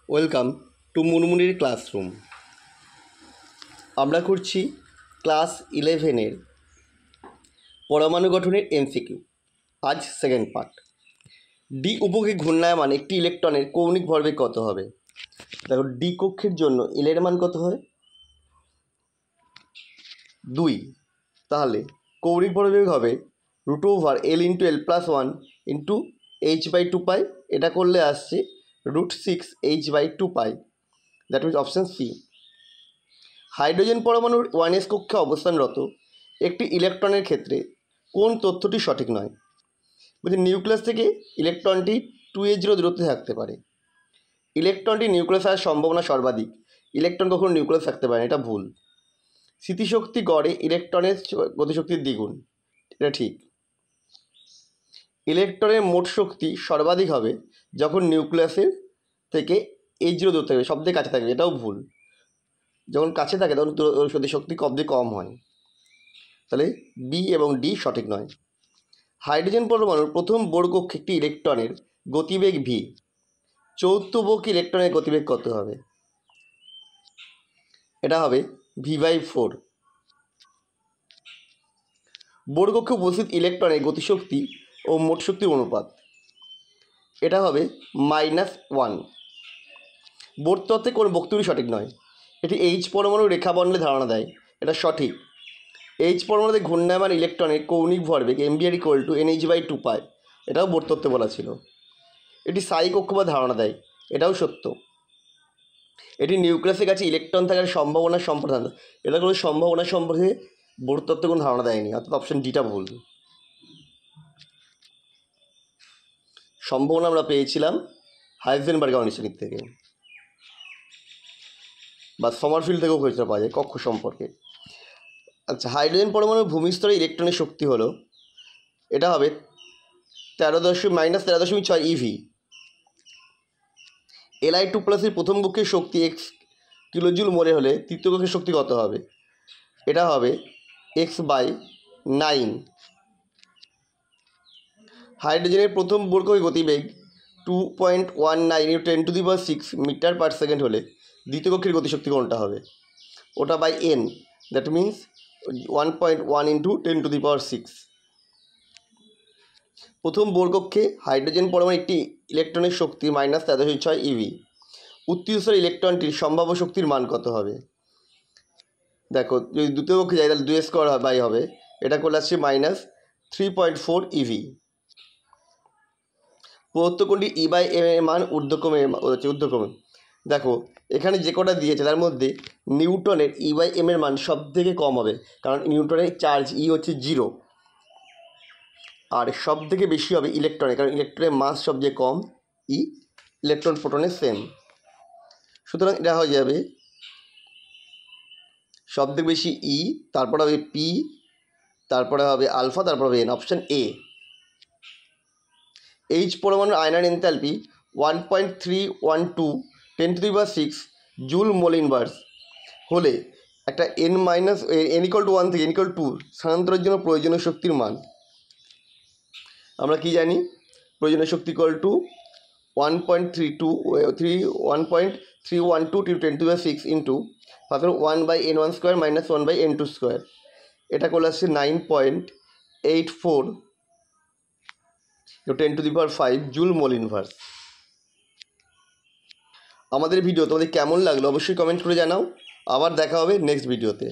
Welcome to মুনমুনির classroom. আমরা করছি class 11-এর পরমাণু গঠনের এমসিকিউ। আজ সেকেন্ড পার্ট। ডি উপকে ঘূর্ণায়মান একটি ইলেকট্রনের কৌণিক ভরবেগ কত হবে? দেখো, ডি কক্ষের জন্য এলের মান কত হয়? 2। তাহলে কৌণিক ভরবেগ হবে √L × L+1 × h/2π। এটা করলে আসছে √6h/2π। That means option C. Hydrogen পরমাণুর 1s কক্ষে অবস্থানরত একটি ইলেকট্রনের ক্ষেত্রে কোন তথ্যটি সঠিক নয়? বলছে নিউক্লিয়াস থেকে ইলেকট্রনটি 2h দূরত্বে থাকতে পারে। ইলেকট্রনটি নিউক্লিয়াস আসার সম্ভাবনা সর্বাধিক। ইলেকট্রন কখনো নিউক্লিয়াস থাকতে পারে না, এটা ভুল। স্থিতিশক্তি গড়ে ইলেকট্রনের গতিশক্তির দ্বিগুণ, এটা ঠিক। ইলেকট্রনের মোট শক্তি সর্বাধিক হবে যখন নিউক্লিয়াসের থেকে h দূরত্বে থাকবে, সব থেকে কাছে থাকবে, এটাও ভুল। যখন কাছে থাকে তখন গতিশক্তি কম হয়। তাহলে বি এবং ডি সঠিক নয়। হাইড্রোজেন পরমাণুর প্রথম বোর কক্ষে একটি ইলেকট্রনের গতিবেগ ভি। চৌথ বোরকে ইলেকট্রনের গতিবেগ কত হবে? এটা হবে v/4। বোর কক্ষে উপস্থিত ইলেকট্রনের গতিশক্তি ও মোট শক্তির অনুপাত, এটা হবে -1। বোর তত্ত্বে কোন বক্তব্যটি সঠিক নয়? এটি এইচ পরমাণুর রেখাবন্ধনের ধারণা দেয়, এটা সঠিক। এইচ পরমাণুতে ঘূর্ণায়মান ইলেকট্রনের কৌণিক ভরবেগ mvr = nh/2π, এটাও বোর তত্ত্বে বলা ছিল। এটি সাই কক্ষপথ ধারণা দেয়, এটাও সত্য। এটি নিউক্লিয়াসের কাছে ইলেকট্রন থাকার সম্ভাবনা সম্পর্কে, এটা কোনো সম্ভাবনা সম্পর্কে বোর তত্ত্বে কোনো ধারণা দেয়নি, অর্থাৎ অপশন ডিটা ভুল। সম্ভাবনা আমরা পেয়েছিলাম হাইজেনবার্গের আনুষ্ঠানিক থেকে, বা সমরফিল্ড থেকেও হয়েছিল পাওয়া যায় কক্ষ সম্পর্কে। আচ্ছা, হাইড্রোজেন পরমাণুর ভূমিস্তরে ইলেকট্রনের শক্তি হলো, এটা হবে -13.6 EV। Li2+ প্রথম কক্ষের শক্তি x কিলোজুল মোলে হলে তৃতীয় কক্ষের শক্তি কত হবে? এটা হবে x/9। হাইড্রোজেনের প্রথম বোর কক্ষে গতিবেগ 2.19 × 10⁶ মিটার/সেকেন্ড হলে দ্বিতীয় কক্ষের গতিশক্তি কোনটা হবে? ওটা n, দ্যাট মিনস 1.1 × 10⁶। প্রথম বোর কক্ষে হাইড্রোজেন পরমাণু একটি ইলেকট্রনের শক্তি -13.6 EV। উত্তীর্ণ ইলেকট্রনটির সম্ভাব্য শক্তির মান কত হবে? দেখো, যদি দ্বিতীয় কক্ষে যায় তাহলে 2² হবে, এটা করলে আসছে -3.4 EV। প্রদত্ত কোনটি E/m এর মান ঊর্ধ্বক্রমে? দেখো, এখানে যে কটা দিয়েছে তার মধ্যে নিউটনের E/m এর মান সব থেকে কম হবে, কারণ নিউটনের চার্জ E হচ্ছে 0। আর সব থেকে বেশি হবে ইলেকট্রনের, কারণ ইলেকট্রনের মাস সবচেয়ে কম, ই ইলেকট্রন প্রোটনের সেম। সুতরাং এটা হয়ে যাবে সব থেকে বেশি ই, তারপরে হবে পি, তারপরে হবে আলফা, তারপরে হবে এন, অপশান এ। এইচ পরমাণুর আয়নার এনথালপি 1.312 10⁶ জুল মোল ইনভার্স হলে একটা n = 1 থেকে n = 2 স্থানান্তরের জন্য প্রয়োজনীয় শক্তির মান আমরা কি জানি? প্রয়োজনীয় শক্তি = 1.312 × 10⁶ 1/n1² - 1/n2²। এটা করলে আসছে 9.84 × 10⁵ জুল মোল ইনভার্স। আমাদের ভিডিও তোমাদের কেমন লাগলো অবশ্যই কমেন্ট করে জানাও। আবার দেখা হবে নেক্সট ভিডিওতে।